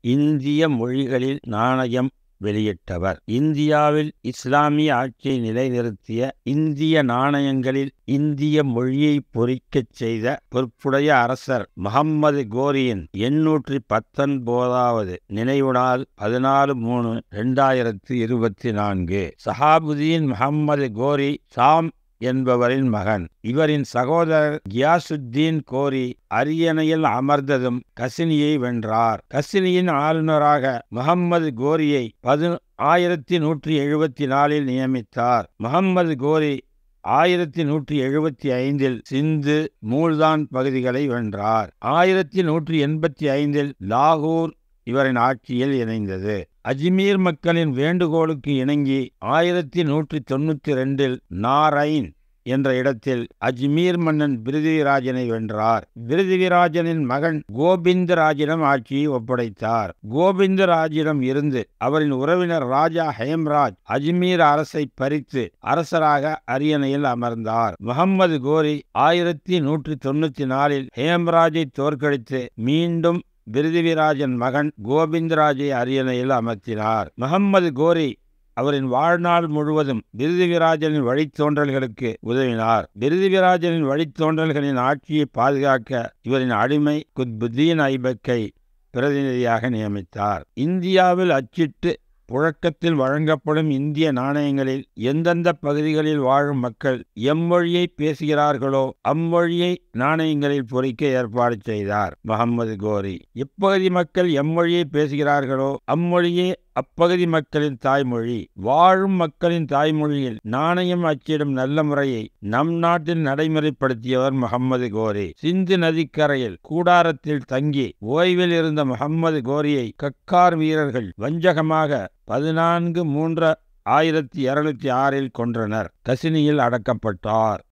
இந்திய மொழிகளில் நாணயம் வெளியிட்டவர். இந்தியாவில் இஸ்லாமிய ஆட்சியை நிலைநிறுத்திய இந்திய நாணயங்களில் இந்திய மொழியை பொறிக்கச் செய்த பொறுப்புடைய அரசர் முகம்மது கோரியின் 819வது நினைவு நாள் 14/3/2024. சஹாபுதீன் முகம்மது கோரி சாம் என்பவரின் மகன். இவரின் சகோதரர் கியாசுத்தீன் கோரி அரியணையில் அமர்ந்ததும் கசினியை வென்றார். கசினியின் ஆளுநராக முகம்மது கோரியை 1174 நியமித்தார். முகம்மது கோரி 1175 சிந்து, மூல்தான் பகுதிகளை வென்றார். 1185 லாகூர் இவரின் ஆட்சியில் இணைந்தது. அஜ்மீர் மக்களின் வேண்டுகோளுக்கு இணங்கி 1192 நாரைன் என்ற இடத்தில் அஜ்மீர் மன்னன் பிருதிவிராஜனை வென்றார். பிருதிவிராஜனின் மகன் கோபிந்தராஜிடம் ஆட்சியை ஒப்படைத்தார். கோபிந்தராஜிடம் இருந்து அவரின் உறவினர் ராஜா ஹேம்ராஜ் அஜ்மீர் அரசை பறித்து அரசராக அரியணையில் அமர்ந்தார். முகம்மது கோரி 1194 ஹேம்ராஜை தோற்கடித்து மீண்டும் பிருதிவிராஜன் மகன் கோபிந்தராஜை அரியணையில் அமர்த்தினார். முகம்மது கோரி அவரின் வாழ்நாள் முழுவதும் பிருதிவிராஜனின் வழித்தோன்றல்களுக்கு உதவினார். பிருதிவிராஜனின் வழித்தோன்றல்களின் ஆட்சியை பாதுகாக்க இவரின் அடிமை குத்புத்தீன் ஐபக்கை பிரதிநிதியாக நியமித்தார். இந்தியாவில் அச்சிட்டு புழக்கத்தில் வழங்கப்படும் இந்திய நாணயங்களில் எந்தெந்த பகுதிகளில் வாழும் மக்கள் எம்மொழியை பேசுகிறார்களோ அம்மொழியை நாணயங்களில் பொறிக்க ஏற்பாடு செய்தார் முகம்மது கோரி. எப்பகுதி மக்கள் எம்மொழியை பேசுகிறார்களோ அம்மொழியே அப்பகுதி மக்களின் தாய்மொழி. வாழும் மக்களின் தாய்மொழியில் நாணயம் அச்சிடும் நல்ல முறையை நம் நாட்டில் நடைமுறைப்படுத்தியவர் முகம்மது கோரி. சிந்து நதிக்கரையில் கூடாரத்தில் தங்கி ஓய்வில் இருந்த முகம்மது கோரியை கக்கார் வீரர்கள் வஞ்சகமாக 14/3/1206 கொன்றனர். கசினியில் அடக்கப்பட்டார்.